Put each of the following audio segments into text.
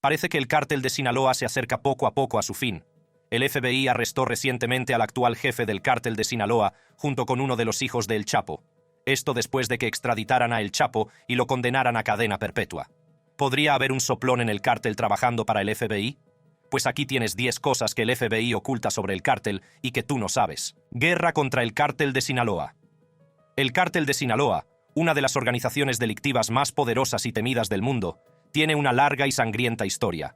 Parece que el cártel de Sinaloa se acerca poco a poco a su fin. El FBI arrestó recientemente al actual jefe del cártel de Sinaloa junto con uno de los hijos de El Chapo. Esto después de que extraditaran a El Chapo y lo condenaran a cadena perpetua. ¿Podría haber un soplón en el cártel trabajando para el FBI? Pues aquí tienes 10 cosas que el FBI oculta sobre el cártel y que tú no sabes. Guerra contra el cártel de Sinaloa. El cártel de Sinaloa, una de las organizaciones delictivas más poderosas y temidas del mundo, tiene una larga y sangrienta historia.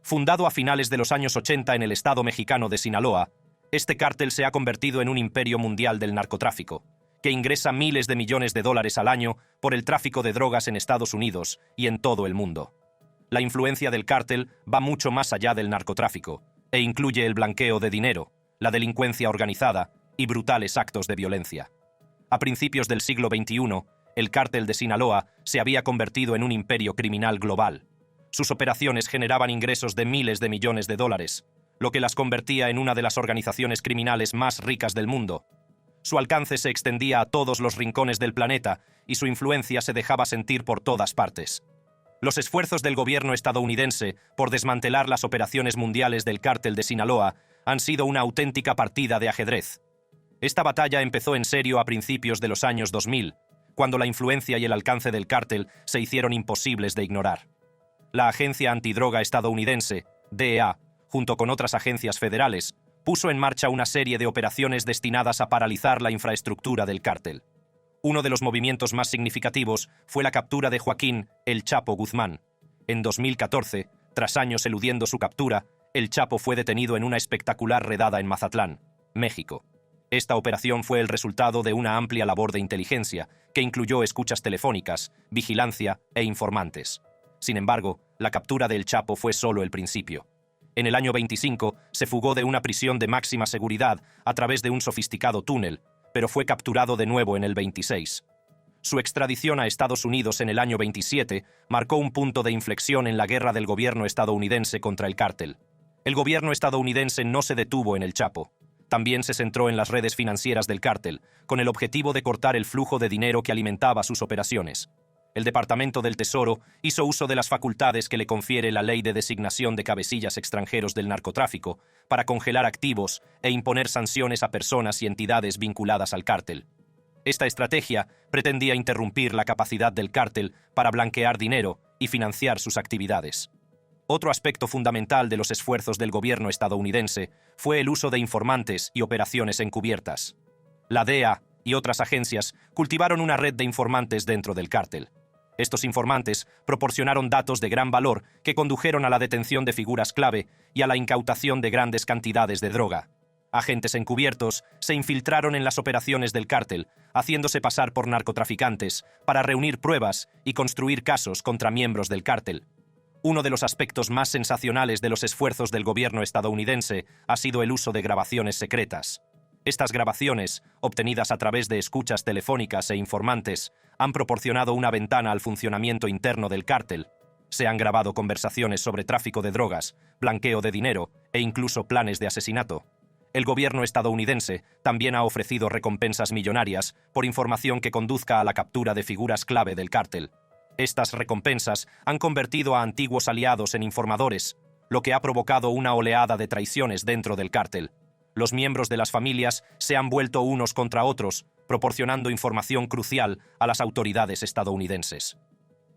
Fundado a finales de los años 80 en el estado mexicano de Sinaloa, este cártel se ha convertido en un imperio mundial del narcotráfico, que ingresa miles de millones de dólares al año por el tráfico de drogas en Estados Unidos y en todo el mundo. La influencia del cártel va mucho más allá del narcotráfico e incluye el blanqueo de dinero, la delincuencia organizada y brutales actos de violencia. A principios del siglo XXI, el cártel de Sinaloa se había convertido en un imperio criminal global. Sus operaciones generaban ingresos de miles de millones de dólares, lo que las convertía en una de las organizaciones criminales más ricas del mundo. Su alcance se extendía a todos los rincones del planeta y su influencia se dejaba sentir por todas partes. Los esfuerzos del gobierno estadounidense por desmantelar las operaciones mundiales del cártel de Sinaloa han sido una auténtica partida de ajedrez. Esta batalla empezó en serio a principios de los años 2000, cuando la influencia y el alcance del cártel se hicieron imposibles de ignorar. La Agencia Antidroga estadounidense, DEA, junto con otras agencias federales, puso en marcha una serie de operaciones destinadas a paralizar la infraestructura del cártel. Uno de los movimientos más significativos fue la captura de Joaquín El Chapo Guzmán. En 2014, tras años eludiendo su captura, El Chapo fue detenido en una espectacular redada en Mazatlán, México. Esta operación fue el resultado de una amplia labor de inteligencia que incluyó escuchas telefónicas, vigilancia e informantes. Sin embargo, la captura de El Chapo fue solo el principio. En el año 25 se fugó de una prisión de máxima seguridad a través de un sofisticado túnel, pero fue capturado de nuevo en el 26. Su extradición a Estados Unidos en el año 27 marcó un punto de inflexión en la guerra del gobierno estadounidense contra el cártel. El gobierno estadounidense no se detuvo en El Chapo. También se centró en las redes financieras del cártel, con el objetivo de cortar el flujo de dinero que alimentaba sus operaciones. El Departamento del Tesoro hizo uso de las facultades que le confiere la Ley de Designación de Cabecillas Extranjeros del Narcotráfico para congelar activos e imponer sanciones a personas y entidades vinculadas al cártel. Esta estrategia pretendía interrumpir la capacidad del cártel para blanquear dinero y financiar sus actividades. Otro aspecto fundamental de los esfuerzos del gobierno estadounidense fue el uso de informantes y operaciones encubiertas. La DEA y otras agencias cultivaron una red de informantes dentro del cártel. Estos informantes proporcionaron datos de gran valor que condujeron a la detención de figuras clave y a la incautación de grandes cantidades de droga. Agentes encubiertos se infiltraron en las operaciones del cártel, haciéndose pasar por narcotraficantes para reunir pruebas y construir casos contra miembros del cártel. Uno de los aspectos más sensacionales de los esfuerzos del gobierno estadounidense ha sido el uso de grabaciones secretas. Estas grabaciones, obtenidas a través de escuchas telefónicas e informantes, han proporcionado una ventana al funcionamiento interno del cártel. Se han grabado conversaciones sobre tráfico de drogas, blanqueo de dinero e incluso planes de asesinato. El gobierno estadounidense también ha ofrecido recompensas millonarias por información que conduzca a la captura de figuras clave del cártel. Estas recompensas han convertido a antiguos aliados en informadores, lo que ha provocado una oleada de traiciones dentro del cártel. Los miembros de las familias se han vuelto unos contra otros, proporcionando información crucial a las autoridades estadounidenses.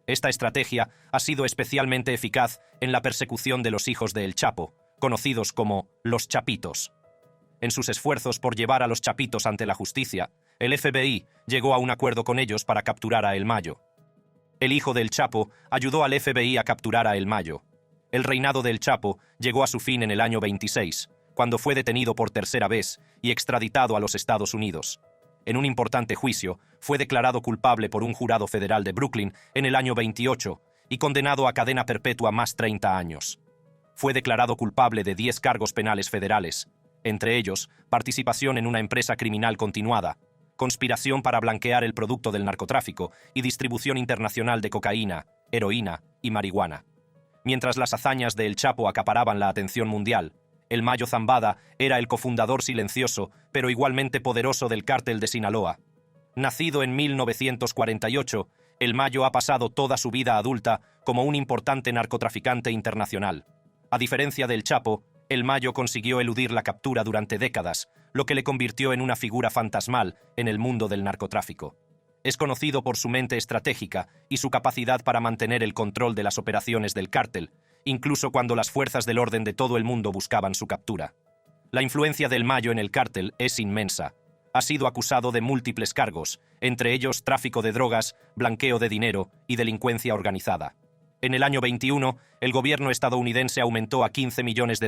Esta estrategia ha sido especialmente eficaz en la persecución de los hijos de El Chapo, conocidos como los Chapitos. En sus esfuerzos por llevar a los Chapitos ante la justicia, el FBI llegó a un acuerdo con ellos para capturar a El Mayo. El hijo del Chapo ayudó al FBI a capturar a El Mayo. El reinado del Chapo llegó a su fin en el año 26, cuando fue detenido por tercera vez y extraditado a los Estados Unidos. En un importante juicio, fue declarado culpable por un jurado federal de Brooklyn en el año 28 y condenado a cadena perpetua más 30 años. Fue declarado culpable de 10 cargos penales federales, entre ellos participación en una empresa criminal continuada, conspiración para blanquear el producto del narcotráfico y distribución internacional de cocaína, heroína y marihuana. Mientras las hazañas de El Chapo acaparaban la atención mundial, El Mayo Zambada era el cofundador silencioso, pero igualmente poderoso del cártel de Sinaloa. Nacido en 1948, El Mayo ha pasado toda su vida adulta como un importante narcotraficante internacional. A diferencia del Chapo, el Mayo consiguió eludir la captura durante décadas, lo que le convirtió en una figura fantasmal en el mundo del narcotráfico. Es conocido por su mente estratégica y su capacidad para mantener el control de las operaciones del cártel, incluso cuando las fuerzas del orden de todo el mundo buscaban su captura. La influencia del Mayo en el cártel es inmensa. Ha sido acusado de múltiples cargos, entre ellos tráfico de drogas, blanqueo de dinero y delincuencia organizada. En el año 21, el gobierno estadounidense aumentó a $15 millones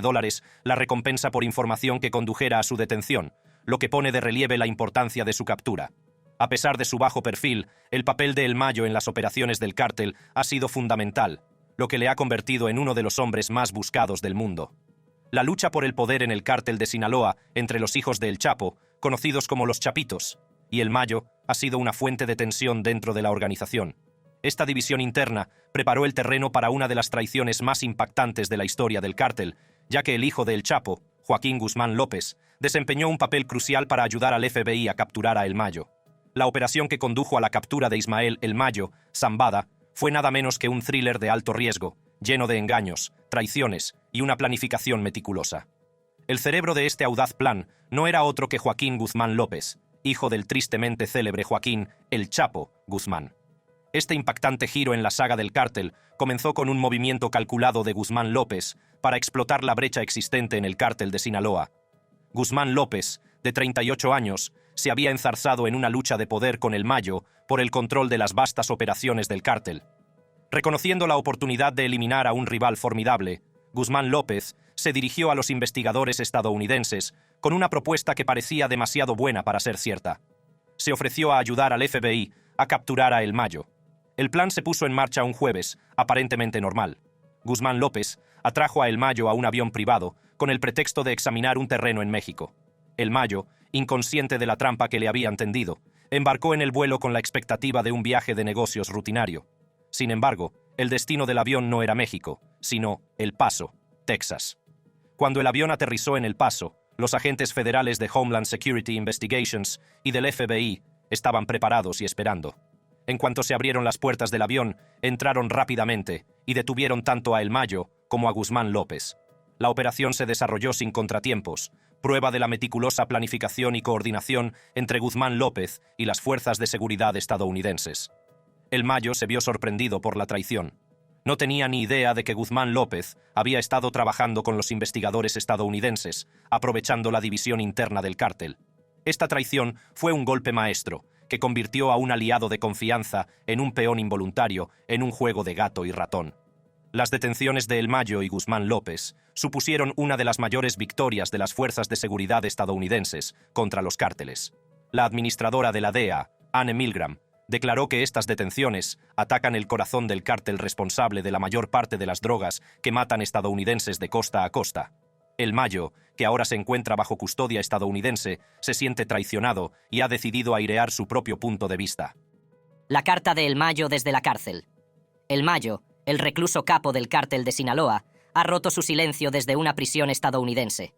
la recompensa por información que condujera a su detención, lo que pone de relieve la importancia de su captura. A pesar de su bajo perfil, el papel de El Mayo en las operaciones del cártel ha sido fundamental, lo que le ha convertido en uno de los hombres más buscados del mundo. La lucha por el poder en el cártel de Sinaloa entre los hijos de El Chapo, conocidos como los Chapitos, y El Mayo, ha sido una fuente de tensión dentro de la organización. Esta división interna preparó el terreno para una de las traiciones más impactantes de la historia del cártel, ya que el hijo de El Chapo, Joaquín Guzmán López, desempeñó un papel crucial para ayudar al FBI a capturar a El Mayo. La operación que condujo a la captura de Ismael El Mayo, Zambada, fue nada menos que un thriller de alto riesgo, lleno de engaños, traiciones y una planificación meticulosa. El cerebro de este audaz plan no era otro que Joaquín Guzmán López, hijo del tristemente célebre Joaquín El Chapo Guzmán. Este impactante giro en la saga del cártel comenzó con un movimiento calculado de Guzmán López para explotar la brecha existente en el cártel de Sinaloa. Guzmán López, de 38 años, se había enzarzado en una lucha de poder con El Mayo por el control de las vastas operaciones del cártel. Reconociendo la oportunidad de eliminar a un rival formidable, Guzmán López se dirigió a los investigadores estadounidenses con una propuesta que parecía demasiado buena para ser cierta. Se ofreció a ayudar al FBI a capturar a El Mayo. El plan se puso en marcha un jueves, aparentemente normal. Guzmán López atrajo a El Mayo a un avión privado con el pretexto de examinar un terreno en México. El Mayo, inconsciente de la trampa que le habían tendido, embarcó en el vuelo con la expectativa de un viaje de negocios rutinario. Sin embargo, el destino del avión no era México, sino El Paso, Texas. Cuando el avión aterrizó en El Paso, los agentes federales de Homeland Security Investigations y del FBI estaban preparados y esperando. En cuanto se abrieron las puertas del avión, entraron rápidamente y detuvieron tanto a El Mayo como a Guzmán López. La operación se desarrolló sin contratiempos, prueba de la meticulosa planificación y coordinación entre Guzmán López y las fuerzas de seguridad estadounidenses. El Mayo se vio sorprendido por la traición. No tenía ni idea de que Guzmán López había estado trabajando con los investigadores estadounidenses, aprovechando la división interna del cártel. Esta traición fue un golpe maestro, que convirtió a un aliado de confianza en un peón involuntario en un juego de gato y ratón. Las detenciones de El Mayo y Guzmán López supusieron una de las mayores victorias de las fuerzas de seguridad estadounidenses contra los cárteles. La administradora de la DEA, Anne Milgram, declaró que estas detenciones atacan el corazón del cártel responsable de la mayor parte de las drogas que matan estadounidenses de costa a costa. El Mayo, que ahora se encuentra bajo custodia estadounidense, se siente traicionado y ha decidido airear su propio punto de vista. La carta de El Mayo desde la cárcel. El Mayo, el recluso capo del cártel de Sinaloa, ha roto su silencio desde una prisión estadounidense.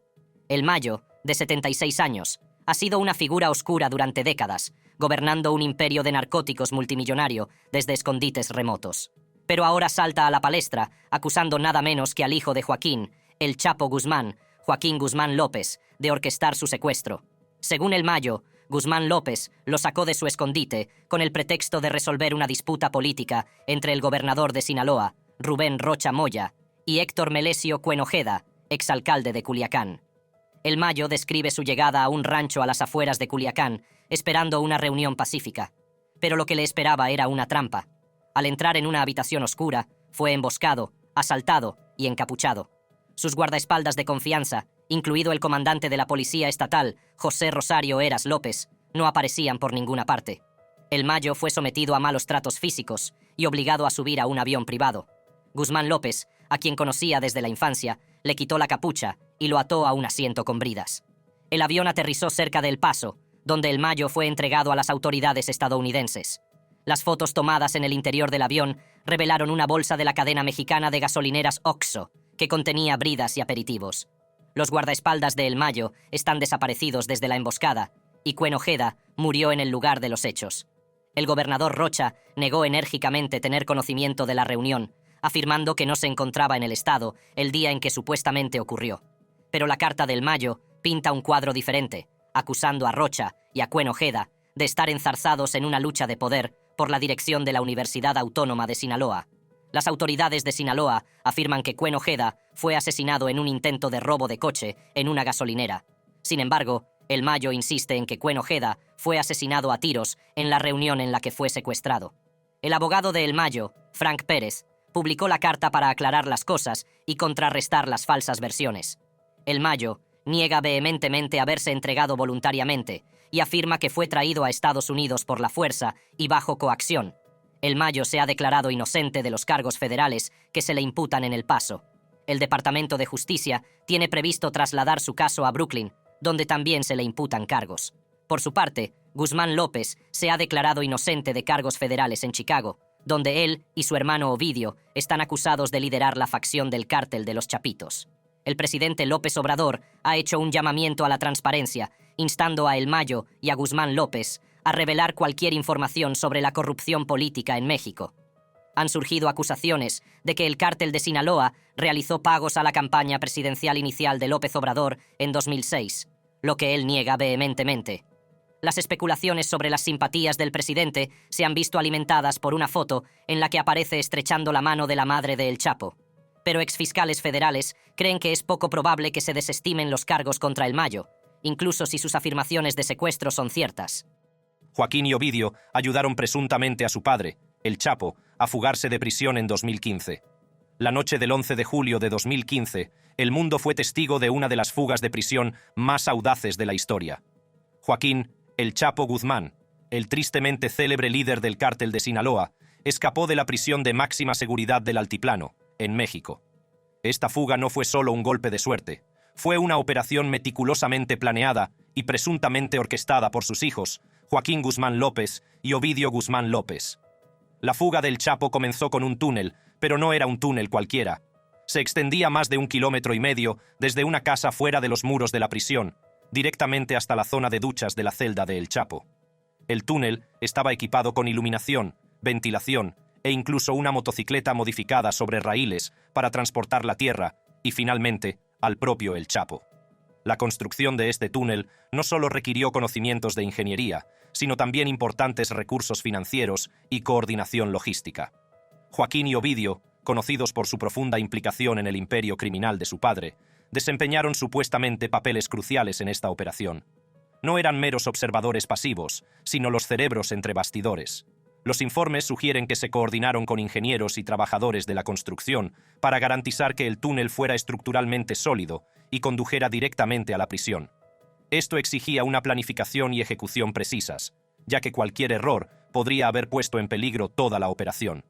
El Mayo, de 76 años, ha sido una figura oscura durante décadas, gobernando un imperio de narcóticos multimillonario desde escondites remotos. Pero ahora salta a la palestra, acusando nada menos que al hijo de Joaquín, El Chapo Guzmán, Joaquín Guzmán López, de orquestar su secuestro. Según El Mayo, Guzmán López lo sacó de su escondite con el pretexto de resolver una disputa política entre el gobernador de Sinaloa, Rubén Rocha Moya, y Héctor Melesio Cuenojeda, exalcalde de Culiacán. El Mayo describe su llegada a un rancho a las afueras de Culiacán, esperando una reunión pacífica. Pero lo que le esperaba era una trampa. Al entrar en una habitación oscura, fue emboscado, asaltado y encapuchado. Sus guardaespaldas de confianza, incluido el comandante de la Policía Estatal, José Rosario Heras López, no aparecían por ninguna parte. El Mayo fue sometido a malos tratos físicos y obligado a subir a un avión privado. Guzmán López, a quien conocía desde la infancia, le quitó la capucha y lo ató a un asiento con bridas. El avión aterrizó cerca de El Paso, donde El Mayo fue entregado a las autoridades estadounidenses. Las fotos tomadas en el interior del avión revelaron una bolsa de la cadena mexicana de gasolineras Oxxo, que contenía bridas y aperitivos. Los guardaespaldas de El Mayo están desaparecidos desde la emboscada, y Cuenojeda murió en el lugar de los hechos. El gobernador Rocha negó enérgicamente tener conocimiento de la reunión, afirmando que no se encontraba en el estado el día en que supuestamente ocurrió. Pero la carta del Mayo pinta un cuadro diferente, acusando a Rocha y a Cuen Ojeda de estar enzarzados en una lucha de poder por la dirección de la Universidad Autónoma de Sinaloa. Las autoridades de Sinaloa afirman que Cuen Ojeda fue asesinado en un intento de robo de coche en una gasolinera. Sin embargo, el Mayo insiste en que Cuen Ojeda fue asesinado a tiros en la reunión en la que fue secuestrado. El abogado de El Mayo, Frank Pérez, publicó la carta para aclarar las cosas y contrarrestar las falsas versiones. El Mayo niega vehementemente haberse entregado voluntariamente y afirma que fue traído a Estados Unidos por la fuerza y bajo coacción. El Mayo se ha declarado inocente de los cargos federales que se le imputan en El Paso. El Departamento de Justicia tiene previsto trasladar su caso a Brooklyn, donde también se le imputan cargos. Por su parte, Guzmán López se ha declarado inocente de cargos federales en Chicago, donde él y su hermano Ovidio están acusados de liderar la facción del cártel de los Chapitos. El presidente López Obrador ha hecho un llamamiento a la transparencia, instando a El Mayo y a Guzmán López a revelar cualquier información sobre la corrupción política en México. Han surgido acusaciones de que el cártel de Sinaloa realizó pagos a la campaña presidencial inicial de López Obrador en 2006, lo que él niega vehementemente. Las especulaciones sobre las simpatías del presidente se han visto alimentadas por una foto en la que aparece estrechando la mano de la madre de El Chapo. Pero exfiscales federales creen que es poco probable que se desestimen los cargos contra El Mayo, incluso si sus afirmaciones de secuestro son ciertas. Joaquín y Ovidio ayudaron presuntamente a su padre, El Chapo, a fugarse de prisión en 2015. La noche del 11 de julio de 2015, el mundo fue testigo de una de las fugas de prisión más audaces de la historia. Joaquín El Chapo Guzmán, el tristemente célebre líder del cártel de Sinaloa, escapó de la prisión de máxima seguridad del Altiplano, en México. Esta fuga no fue solo un golpe de suerte, fue una operación meticulosamente planeada y presuntamente orquestada por sus hijos, Joaquín Guzmán López y Ovidio Guzmán López. La fuga del Chapo comenzó con un túnel, pero no era un túnel cualquiera. Se extendía más de 1,5 kilómetros desde una casa fuera de los muros de la prisión, directamente hasta la zona de duchas de la celda de El Chapo. El túnel estaba equipado con iluminación, ventilación e incluso una motocicleta modificada sobre raíles para transportar la tierra y, finalmente, al propio El Chapo. La construcción de este túnel no solo requirió conocimientos de ingeniería, sino también importantes recursos financieros y coordinación logística. Joaquín y Ovidio, conocidos por su profunda implicación en el imperio criminal de su padre, desempeñaron supuestamente papeles cruciales en esta operación. No eran meros observadores pasivos, sino los cerebros entre bastidores. Los informes sugieren que se coordinaron con ingenieros y trabajadores de la construcción para garantizar que el túnel fuera estructuralmente sólido y condujera directamente a la prisión. Esto exigía una planificación y ejecución precisas, ya que cualquier error podría haber puesto en peligro toda la operación.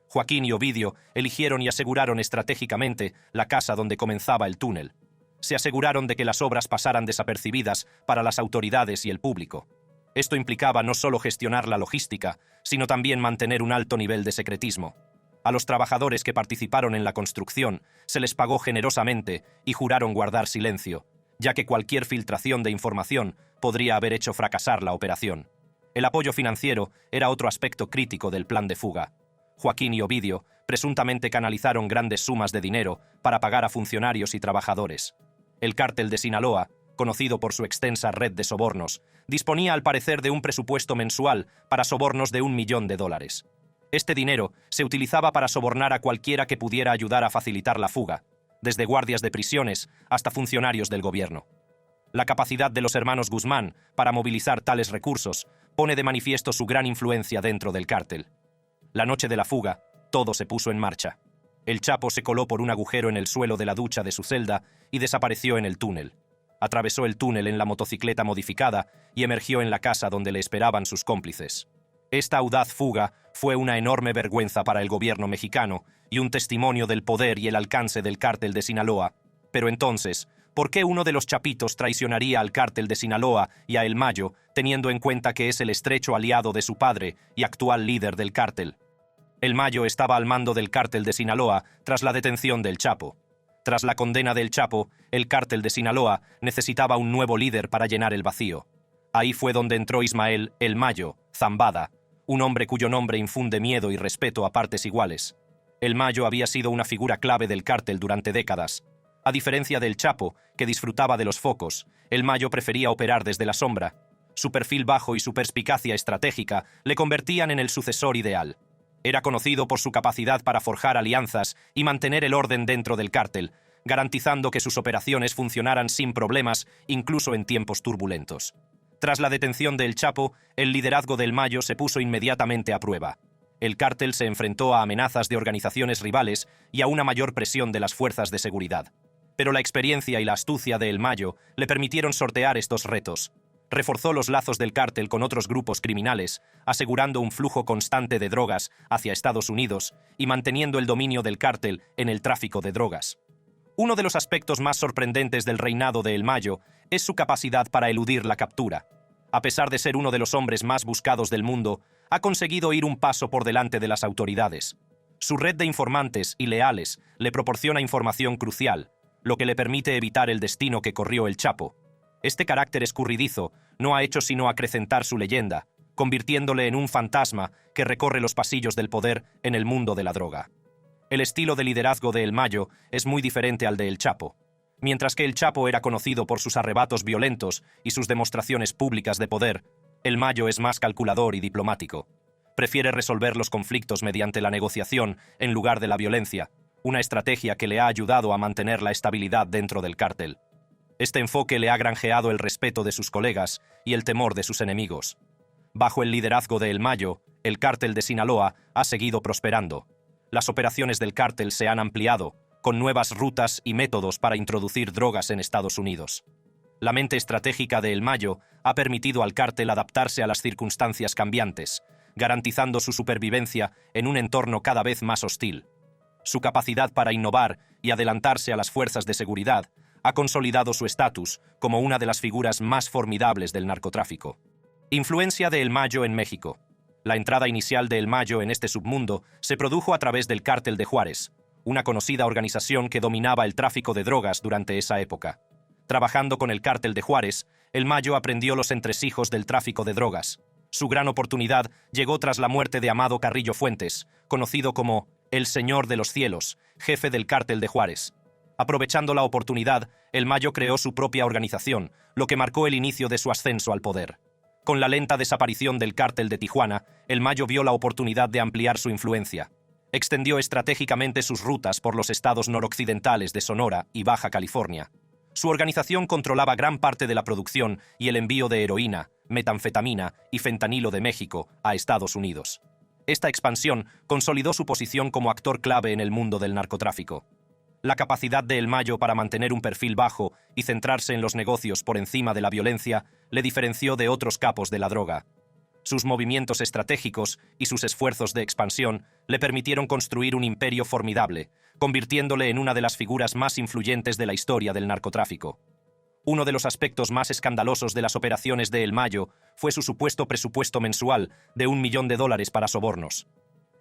Joaquín y Ovidio eligieron y aseguraron estratégicamente la casa donde comenzaba el túnel. Se aseguraron de que las obras pasaran desapercibidas para las autoridades y el público. Esto implicaba no solo gestionar la logística, sino también mantener un alto nivel de secretismo. A los trabajadores que participaron en la construcción se les pagó generosamente y juraron guardar silencio, ya que cualquier filtración de información podría haber hecho fracasar la operación. El apoyo financiero era otro aspecto crítico del plan de fuga. Joaquín y Ovidio presuntamente canalizaron grandes sumas de dinero para pagar a funcionarios y trabajadores. El cártel de Sinaloa, conocido por su extensa red de sobornos, disponía al parecer de un presupuesto mensual para sobornos de $1 millón. Este dinero se utilizaba para sobornar a cualquiera que pudiera ayudar a facilitar la fuga, desde guardias de prisiones hasta funcionarios del gobierno. La capacidad de los hermanos Guzmán para movilizar tales recursos pone de manifiesto su gran influencia dentro del cártel. La noche de la fuga, todo se puso en marcha. El Chapo se coló por un agujero en el suelo de la ducha de su celda y desapareció en el túnel. Atravesó el túnel en la motocicleta modificada y emergió en la casa donde le esperaban sus cómplices. Esta audaz fuga fue una enorme vergüenza para el gobierno mexicano y un testimonio del poder y el alcance del cártel de Sinaloa. Pero entonces, ¿por qué uno de los Chapitos traicionaría al cártel de Sinaloa y a El Mayo, teniendo en cuenta que es el estrecho aliado de su padre y actual líder del cártel? El Mayo estaba al mando del cártel de Sinaloa tras la detención del Chapo. Tras la condena del Chapo, el cártel de Sinaloa necesitaba un nuevo líder para llenar el vacío. Ahí fue donde entró Ismael El Mayo Zambada, un hombre cuyo nombre infunde miedo y respeto a partes iguales. El Mayo había sido una figura clave del cártel durante décadas. A diferencia del Chapo, que disfrutaba de los focos, el Mayo prefería operar desde la sombra. Su perfil bajo y su perspicacia estratégica le convertían en el sucesor ideal. Era conocido por su capacidad para forjar alianzas y mantener el orden dentro del cártel, garantizando que sus operaciones funcionaran sin problemas, incluso en tiempos turbulentos. Tras la detención del Chapo, el liderazgo del Mayo se puso inmediatamente a prueba. El cártel se enfrentó a amenazas de organizaciones rivales y a una mayor presión de las fuerzas de seguridad. Pero la experiencia y la astucia de El Mayo le permitieron sortear estos retos. Reforzó los lazos del cártel con otros grupos criminales, asegurando un flujo constante de drogas hacia Estados Unidos y manteniendo el dominio del cártel en el tráfico de drogas. Uno de los aspectos más sorprendentes del reinado de El Mayo es su capacidad para eludir la captura. A pesar de ser uno de los hombres más buscados del mundo, ha conseguido ir un paso por delante de las autoridades. Su red de informantes y leales le proporciona información crucial, lo que le permite evitar el destino que corrió el Chapo. Este carácter escurridizo no ha hecho sino acrecentar su leyenda, convirtiéndole en un fantasma que recorre los pasillos del poder en el mundo de la droga. El estilo de liderazgo de El Mayo es muy diferente al de El Chapo. Mientras que El Chapo era conocido por sus arrebatos violentos y sus demostraciones públicas de poder, El Mayo es más calculador y diplomático. Prefiere resolver los conflictos mediante la negociación en lugar de la violencia, una estrategia que le ha ayudado a mantener la estabilidad dentro del cártel. Este enfoque le ha granjeado el respeto de sus colegas y el temor de sus enemigos. Bajo el liderazgo de El Mayo, el cártel de Sinaloa ha seguido prosperando. Las operaciones del cártel se han ampliado, con nuevas rutas y métodos para introducir drogas en Estados Unidos. La mente estratégica de El Mayo ha permitido al cártel adaptarse a las circunstancias cambiantes, garantizando su supervivencia en un entorno cada vez más hostil. Su capacidad para innovar y adelantarse a las fuerzas de seguridad ha consolidado su estatus como una de las figuras más formidables del narcotráfico. Influencia de El Mayo en México. La entrada inicial de El Mayo en este submundo se produjo a través del Cártel de Juárez, una conocida organización que dominaba el tráfico de drogas durante esa época. Trabajando con el Cártel de Juárez, El Mayo aprendió los entresijos del tráfico de drogas. Su gran oportunidad llegó tras la muerte de Amado Carrillo Fuentes, conocido como el Señor de los Cielos, jefe del Cártel de Juárez. Aprovechando la oportunidad, El Mayo creó su propia organización, lo que marcó el inicio de su ascenso al poder. Con la lenta desaparición del Cártel de Tijuana, El Mayo vio la oportunidad de ampliar su influencia. Extendió estratégicamente sus rutas por los estados noroccidentales de Sonora y Baja California. Su organización controlaba gran parte de la producción y el envío de heroína, metanfetamina y fentanilo de México a Estados Unidos. Esta expansión consolidó su posición como actor clave en el mundo del narcotráfico. La capacidad de El Mayo para mantener un perfil bajo y centrarse en los negocios por encima de la violencia le diferenció de otros capos de la droga. Sus movimientos estratégicos y sus esfuerzos de expansión le permitieron construir un imperio formidable, convirtiéndole en una de las figuras más influyentes de la historia del narcotráfico. Uno de los aspectos más escandalosos de las operaciones de El Mayo fue su supuesto presupuesto mensual de $1 millón para sobornos.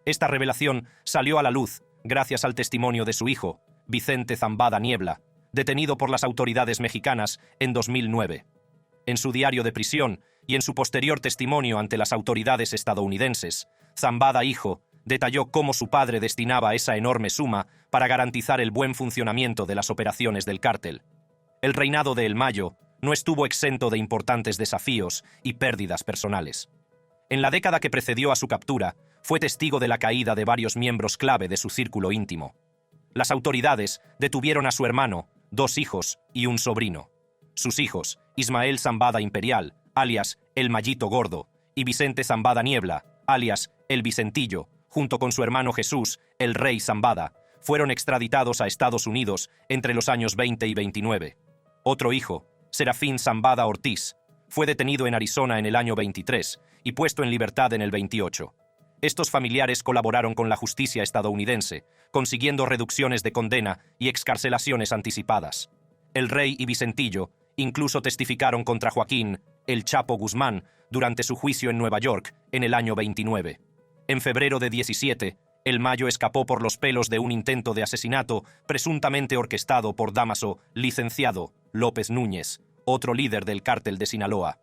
Esta revelación salió a la luz gracias al testimonio de su hijo, Vicente Zambada Niebla, detenido por las autoridades mexicanas en 2009. En su diario de prisión y en su posterior testimonio ante las autoridades estadounidenses, Zambada hijo detalló cómo su padre destinaba esa enorme suma para garantizar el buen funcionamiento de las operaciones del cártel. El reinado de El Mayo no estuvo exento de importantes desafíos y pérdidas personales. En la década que precedió a su captura, fue testigo de la caída de varios miembros clave de su círculo íntimo. Las autoridades detuvieron a su hermano, 2 hijos y un sobrino. Sus hijos, Ismael Zambada Imperial, alias El Mayito Gordo, y Vicente Zambada Niebla, alias El Vicentillo, junto con su hermano Jesús, el Rey Zambada, fueron extraditados a Estados Unidos entre los años 20 y 29. Otro hijo, Serafín Zambada Ortiz, fue detenido en Arizona en el año 23 y puesto en libertad en el 28. Estos familiares colaboraron con la justicia estadounidense, consiguiendo reducciones de condena y excarcelaciones anticipadas. El Rey y Vicentillo incluso testificaron contra Joaquín, el Chapo Guzmán, durante su juicio en Nueva York en el año 29. En febrero de 17, El Mayo escapó por los pelos de un intento de asesinato presuntamente orquestado por Dámaso Licenciado López Núñez, otro líder del cártel de Sinaloa.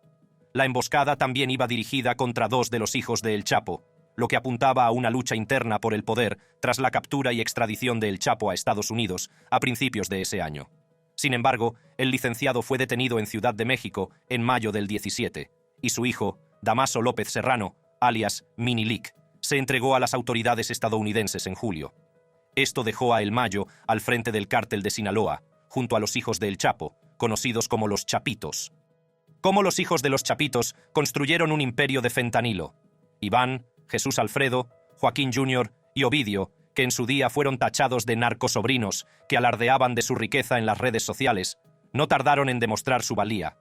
La emboscada también iba dirigida contra dos de los hijos de El Chapo, lo que apuntaba a una lucha interna por el poder tras la captura y extradición de El Chapo a Estados Unidos a principios de ese año. Sin embargo, el licenciado fue detenido en Ciudad de México en mayo del 17, y su hijo, Damaso López Serrano, alias Minilic, se entregó a las autoridades estadounidenses en julio. Esto dejó a El Mayo al frente del cártel de Sinaloa, junto a los hijos de El Chapo, conocidos como los Chapitos. Cómo los hijos de los Chapitos construyeron un imperio de fentanilo. Iván, Jesús Alfredo, Joaquín Jr. y Ovidio, que en su día fueron tachados de narcosobrinos que alardeaban de su riqueza en las redes sociales, no tardaron en demostrar su valía.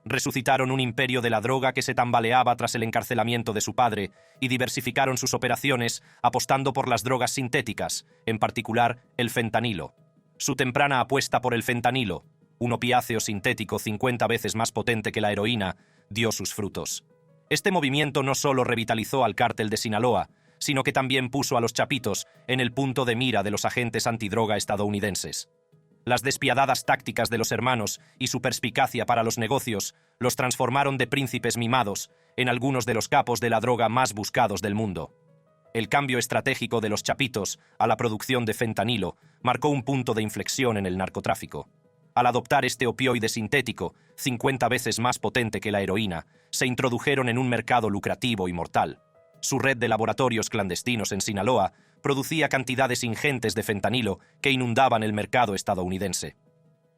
Resucitaron un imperio de la droga que se tambaleaba tras el encarcelamiento de su padre y diversificaron sus operaciones apostando por las drogas sintéticas, en particular el fentanilo. Su temprana apuesta por el fentanilo, un opiáceo sintético 50 veces más potente que la heroína, dio sus frutos. Este movimiento no solo revitalizó al cártel de Sinaloa, sino que también puso a los Chapitos en el punto de mira de los agentes antidroga estadounidenses. Las despiadadas tácticas de los hermanos y su perspicacia para los negocios los transformaron de príncipes mimados en algunos de los capos de la droga más buscados del mundo. El cambio estratégico de los Chapitos a la producción de fentanilo marcó un punto de inflexión en el narcotráfico. Al adoptar este opioide sintético, 50 veces más potente que la heroína, se introdujeron en un mercado lucrativo y mortal. Su red de laboratorios clandestinos en Sinaloa producía cantidades ingentes de fentanilo que inundaban el mercado estadounidense.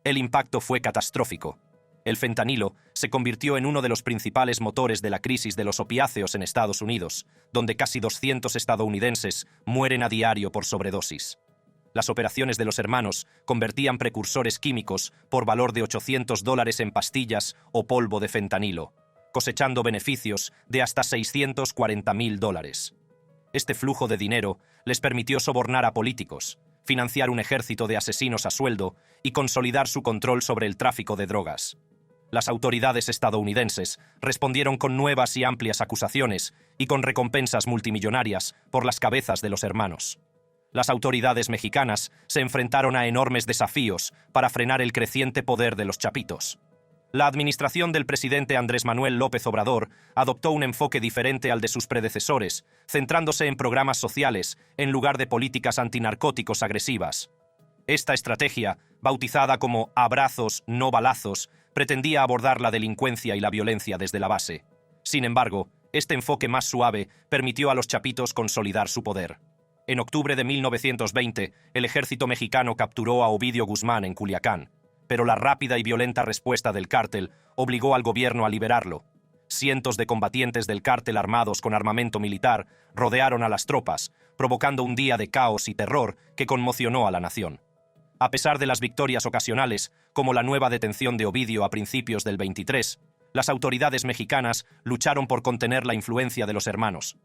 El impacto fue catastrófico. El fentanilo se convirtió en uno de los principales motores de la crisis de los opiáceos en Estados Unidos, donde casi 200 estadounidenses mueren a diario por sobredosis. Las operaciones de los hermanos convertían precursores químicos por valor de $800 en pastillas o polvo de fentanilo, cosechando beneficios de hasta $640,000. Este flujo de dinero les permitió sobornar a políticos, financiar un ejército de asesinos a sueldo y consolidar su control sobre el tráfico de drogas. Las autoridades estadounidenses respondieron con nuevas y amplias acusaciones y con recompensas multimillonarias por las cabezas de los hermanos. Las autoridades mexicanas se enfrentaron a enormes desafíos para frenar el creciente poder de los Chapitos. La administración del presidente Andrés Manuel López Obrador adoptó un enfoque diferente al de sus predecesores, centrándose en programas sociales en lugar de políticas antinarcóticos agresivas. Esta estrategia, bautizada como abrazos, no balazos, pretendía abordar la delincuencia y la violencia desde la base. Sin embargo, este enfoque más suave permitió a los Chapitos consolidar su poder. En octubre de 1920, el ejército mexicano capturó a Ovidio Guzmán en Culiacán, pero la rápida y violenta respuesta del cártel obligó al gobierno a liberarlo. Cientos de combatientes del cártel armados con armamento militar rodearon a las tropas, provocando un día de caos y terror que conmocionó a la nación. A pesar de las victorias ocasionales, como la nueva detención de Ovidio a principios del 23, las autoridades mexicanas lucharon por contener la influencia de los hermanos.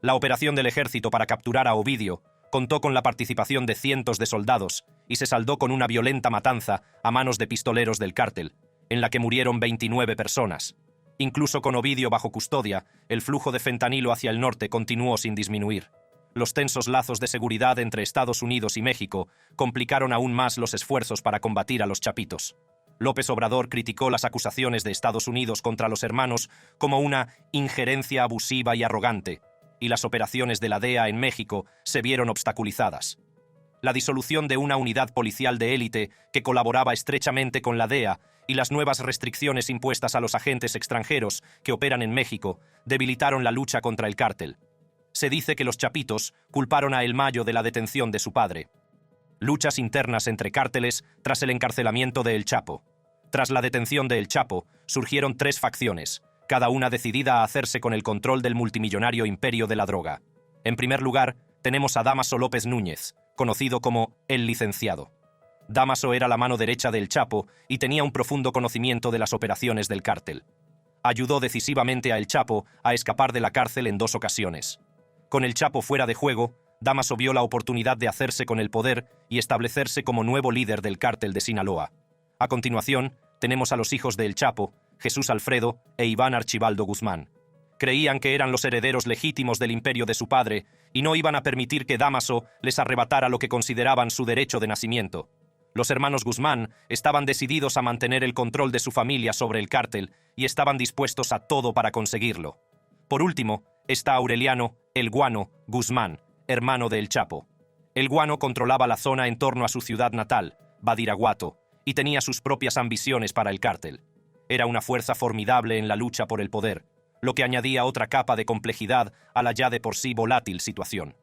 La operación del ejército para capturar a Ovidio contó con la participación de cientos de soldados y se saldó con una violenta matanza a manos de pistoleros del cártel, en la que murieron 29 personas. Incluso con Ovidio bajo custodia, el flujo de fentanilo hacia el norte continuó sin disminuir. Los tensos lazos de seguridad entre Estados Unidos y México complicaron aún más los esfuerzos para combatir a los Chapitos. López Obrador criticó las acusaciones de Estados Unidos contra los hermanos como una injerencia abusiva y arrogante, y las operaciones de la DEA en México se vieron obstaculizadas. La disolución de una unidad policial de élite que colaboraba estrechamente con la DEA y las nuevas restricciones impuestas a los agentes extranjeros que operan en México debilitaron la lucha contra el cártel. Se dice que los Chapitos culparon a El Mayo de la detención de su padre. Luchas internas entre cárteles tras el encarcelamiento de El Chapo. Tras la detención de El Chapo, surgieron 3 facciones, cada una decidida a hacerse con el control del multimillonario imperio de la droga. En primer lugar, tenemos a Damaso López Núñez, conocido como El Licenciado. Damaso era la mano derecha de El Chapo y tenía un profundo conocimiento de las operaciones del cártel. Ayudó decisivamente a El Chapo a escapar de la cárcel en 2 ocasiones. Con El Chapo fuera de juego, Damaso vio la oportunidad de hacerse con el poder y establecerse como nuevo líder del cártel de Sinaloa. A continuación, tenemos a los hijos de El Chapo, Jesús Alfredo e Iván Archibaldo Guzmán. Creían que eran los herederos legítimos del imperio de su padre y no iban a permitir que Damaso les arrebatara lo que consideraban su derecho de nacimiento. Los hermanos Guzmán estaban decididos a mantener el control de su familia sobre el cártel y estaban dispuestos a todo para conseguirlo. Por último, está Aureliano El Guano Guzmán, hermano de El Chapo. El Guano controlaba la zona en torno a su ciudad natal, Badiraguato, y tenía sus propias ambiciones para el cártel. Era una fuerza formidable en la lucha por el poder, lo que añadía otra capa de complejidad a la ya de por sí volátil situación.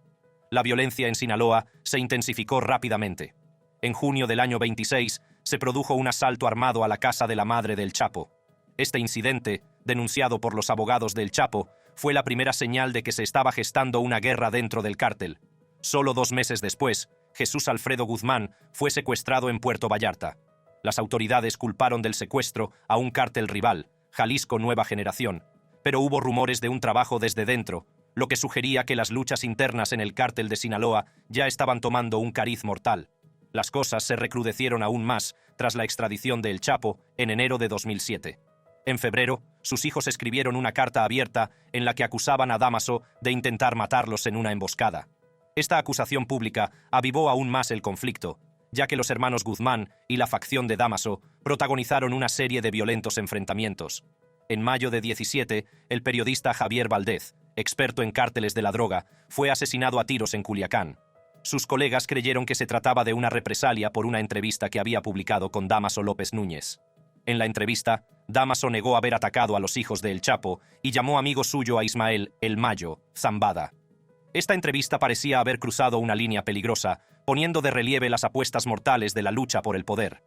La violencia en Sinaloa se intensificó rápidamente. En junio del año 26 se produjo un asalto armado a la casa de la madre del Chapo. Este incidente, denunciado por los abogados del Chapo, fue la primera señal de que se estaba gestando una guerra dentro del cártel. Solo 2 meses después, Jesús Alfredo Guzmán fue secuestrado en Puerto Vallarta. Las autoridades culparon del secuestro a un cártel rival, Jalisco Nueva Generación, pero hubo rumores de un trabajo desde dentro, lo que sugería que las luchas internas en el cártel de Sinaloa ya estaban tomando un cariz mortal. Las cosas se recrudecieron aún más tras la extradición de El Chapo en enero de 2007. En febrero, sus hijos escribieron una carta abierta en la que acusaban a Dámaso de intentar matarlos en una emboscada. Esta acusación pública avivó aún más el conflicto, ya que los hermanos Guzmán y la facción de Dámaso protagonizaron una serie de violentos enfrentamientos. En mayo de 17, el periodista Javier Valdez, experto en cárteles de la droga, fue asesinado a tiros en Culiacán. Sus colegas creyeron que se trataba de una represalia por una entrevista que había publicado con Dámaso López Núñez. En la entrevista, Dámaso negó haber atacado a los hijos de El Chapo y llamó amigo suyo a Ismael El Mayo Zambada. Esta entrevista parecía haber cruzado una línea peligrosa, poniendo de relieve las apuestas mortales de la lucha por el poder.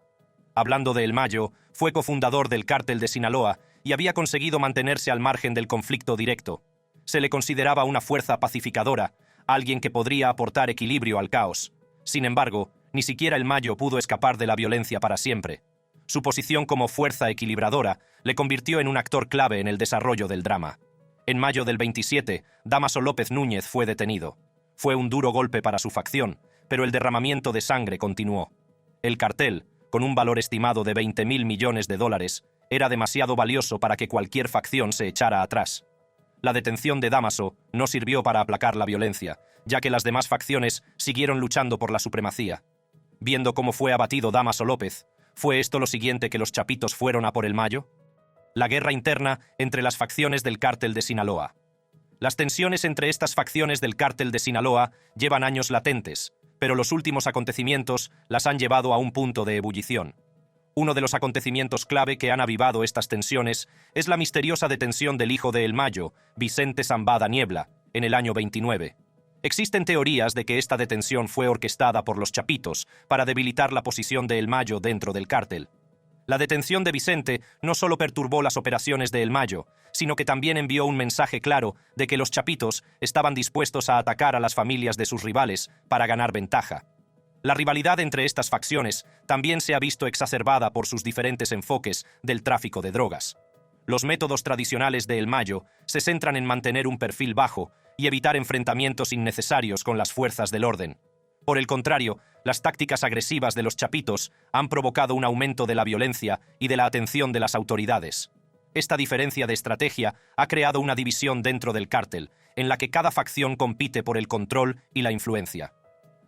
Hablando de El Mayo, fue cofundador del cártel de Sinaloa y había conseguido mantenerse al margen del conflicto directo. Se le consideraba una fuerza pacificadora, alguien que podría aportar equilibrio al caos. Sin embargo, ni siquiera El Mayo pudo escapar de la violencia para siempre. Su posición como fuerza equilibradora le convirtió en un actor clave en el desarrollo del drama. En mayo del 27, Dámaso López Núñez fue detenido. Fue un duro golpe para su facción, pero el derramamiento de sangre continuó. El cartel, con un valor estimado de $20.000 millones, era demasiado valioso para que cualquier facción se echara atrás. La detención de Dámaso no sirvió para aplacar la violencia, ya que las demás facciones siguieron luchando por la supremacía. Viendo cómo fue abatido Dámaso López, ¿fue esto lo siguiente que los chapitos fueron a por El Mayo? La guerra interna entre las facciones del cártel de Sinaloa. Las tensiones entre estas facciones del cártel de Sinaloa llevan años latentes, pero los últimos acontecimientos las han llevado a un punto de ebullición. Uno de los acontecimientos clave que han avivado estas tensiones es la misteriosa detención del hijo de El Mayo, Vicente Zambada Niebla, en el año 29. Existen teorías de que esta detención fue orquestada por los chapitos para debilitar la posición de El Mayo dentro del cártel. La detención de Vicente no solo perturbó las operaciones de El Mayo, sino que también envió un mensaje claro de que los chapitos estaban dispuestos a atacar a las familias de sus rivales para ganar ventaja. La rivalidad entre estas facciones también se ha visto exacerbada por sus diferentes enfoques del tráfico de drogas. Los métodos tradicionales de El Mayo se centran en mantener un perfil bajo y evitar enfrentamientos innecesarios con las fuerzas del orden. Por el contrario, las tácticas agresivas de los chapitos han provocado un aumento de la violencia y de la atención de las autoridades. Esta diferencia de estrategia ha creado una división dentro del cártel, en la que cada facción compite por el control y la influencia.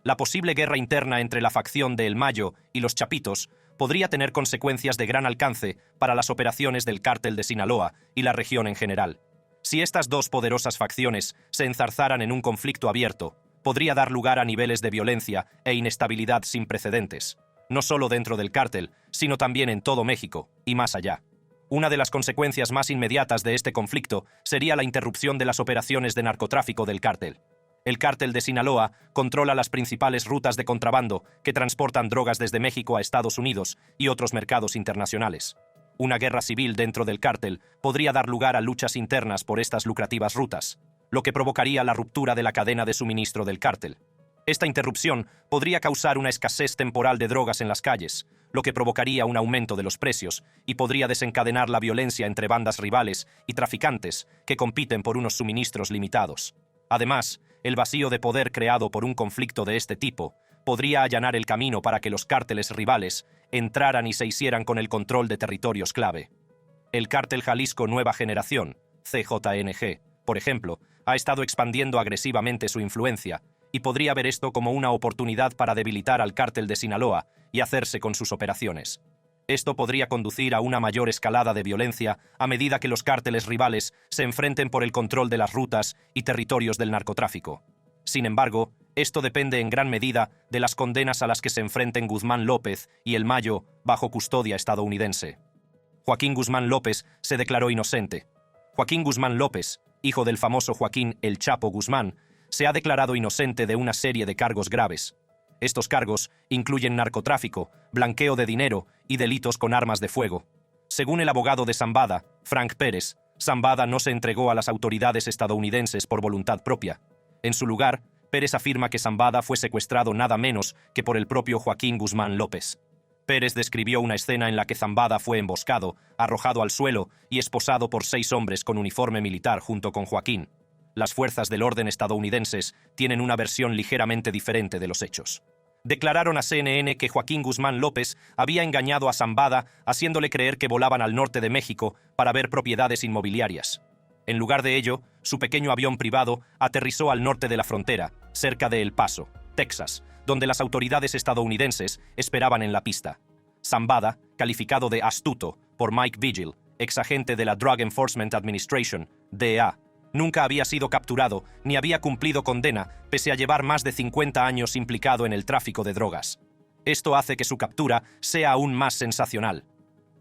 La posible guerra interna entre la facción de El Mayo y los chapitos podría tener consecuencias de gran alcance para las operaciones del cártel de Sinaloa y la región en general. Si estas dos poderosas facciones se enzarzaran en un conflicto abierto, podría dar lugar a niveles de violencia e inestabilidad sin precedentes, no solo dentro del cártel, sino también en todo México y más allá. Una de las consecuencias más inmediatas de este conflicto sería la interrupción de las operaciones de narcotráfico del cártel. El cártel de Sinaloa controla las principales rutas de contrabando que transportan drogas desde México a Estados Unidos y otros mercados internacionales. Una guerra civil dentro del cártel podría dar lugar a luchas internas por estas lucrativas rutas, lo que provocaría la ruptura de la cadena de suministro del cártel. Esta interrupción podría causar una escasez temporal de drogas en las calles, lo que provocaría un aumento de los precios y podría desencadenar la violencia entre bandas rivales y traficantes que compiten por unos suministros limitados. Además, el vacío de poder creado por un conflicto de este tipo podría allanar el camino para que los cárteles rivales entraran y se hicieran con el control de territorios clave. El cártel Jalisco Nueva Generación, CJNG, por ejemplo, ha estado expandiendo agresivamente su influencia y podría ver esto como una oportunidad para debilitar al cártel de Sinaloa y hacerse con sus operaciones. Esto podría conducir a una mayor escalada de violencia a medida que los cárteles rivales se enfrenten por el control de las rutas y territorios del narcotráfico. Sin embargo, esto depende en gran medida de las condenas a las que se enfrenten Guzmán López y El Mayo bajo custodia estadounidense. Joaquín Guzmán López se declaró inocente. Joaquín Guzmán López, hijo del famoso Joaquín El Chapo Guzmán, se ha declarado inocente de una serie de cargos graves. Estos cargos incluyen narcotráfico, blanqueo de dinero y delitos con armas de fuego. Según el abogado de Zambada, Frank Pérez, Zambada no se entregó a las autoridades estadounidenses por voluntad propia. En su lugar, Pérez afirma que Zambada fue secuestrado nada menos que por el propio Joaquín Guzmán López. Pérez describió una escena en la que Zambada fue emboscado, arrojado al suelo y esposado por 6 hombres con uniforme militar junto con Joaquín. Las fuerzas del orden estadounidenses tienen una versión ligeramente diferente de los hechos. Declararon a CNN que Joaquín Guzmán López había engañado a Zambada haciéndole creer que volaban al norte de México para ver propiedades inmobiliarias. En lugar de ello, su pequeño avión privado aterrizó al norte de la frontera, cerca de El Paso, Texas, donde las autoridades estadounidenses esperaban en la pista. Zambada, calificado de astuto por Mike Vigil, exagente de la Drug Enforcement Administration, DEA, nunca había sido capturado ni había cumplido condena, pese a llevar más de 50 años implicado en el tráfico de drogas. Esto hace que su captura sea aún más sensacional.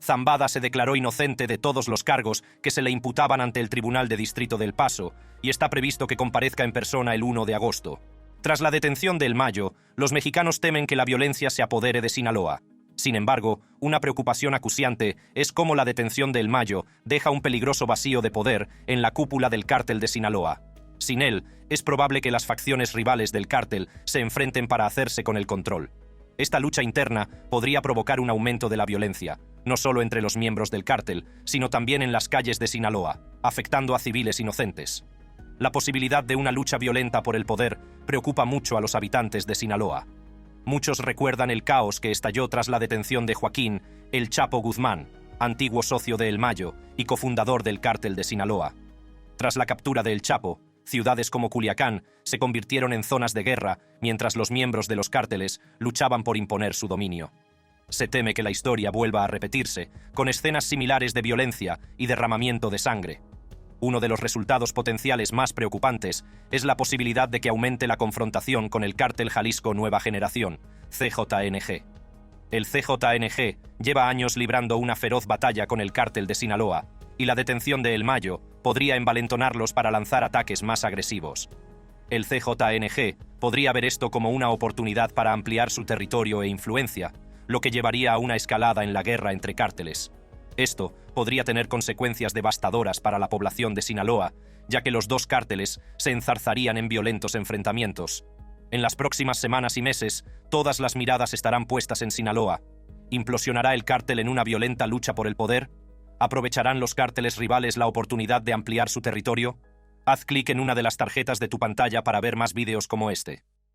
Zambada se declaró inocente de todos los cargos que se le imputaban ante el Tribunal de Distrito del Paso y está previsto que comparezca en persona el 1 de agosto. Tras la detención de El Mayo, los mexicanos temen que la violencia se apodere de Sinaloa. Sin embargo, una preocupación acuciante es cómo la detención de El Mayo deja un peligroso vacío de poder en la cúpula del cártel de Sinaloa. Sin él, es probable que las facciones rivales del cártel se enfrenten para hacerse con el control. Esta lucha interna podría provocar un aumento de la violencia, no solo entre los miembros del cártel, sino también en las calles de Sinaloa, afectando a civiles inocentes. La posibilidad de una lucha violenta por el poder preocupa mucho a los habitantes de Sinaloa. Muchos recuerdan el caos que estalló tras la detención de Joaquín El Chapo Guzmán, antiguo socio de El Mayo y cofundador del cártel de Sinaloa. Tras la captura de El Chapo, ciudades como Culiacán se convirtieron en zonas de guerra mientras los miembros de los cárteles luchaban por imponer su dominio. Se teme que la historia vuelva a repetirse, con escenas similares de violencia y derramamiento de sangre. Uno de los resultados potenciales más preocupantes es la posibilidad de que aumente la confrontación con el Cártel Jalisco Nueva Generación, CJNG. El CJNG lleva años librando una feroz batalla con el cártel de Sinaloa, y la detención de El Mayo podría envalentonarlos para lanzar ataques más agresivos. El CJNG podría ver esto como una oportunidad para ampliar su territorio e influencia, lo que llevaría a una escalada en la guerra entre cárteles. Esto podría tener consecuencias devastadoras para la población de Sinaloa, ya que los dos cárteles se enzarzarían en violentos enfrentamientos. En las próximas semanas y meses, todas las miradas estarán puestas en Sinaloa. ¿Implosionará el cártel en una violenta lucha por el poder? ¿Aprovecharán los cárteles rivales la oportunidad de ampliar su territorio? Haz clic en una de las tarjetas de tu pantalla para ver más vídeos como este.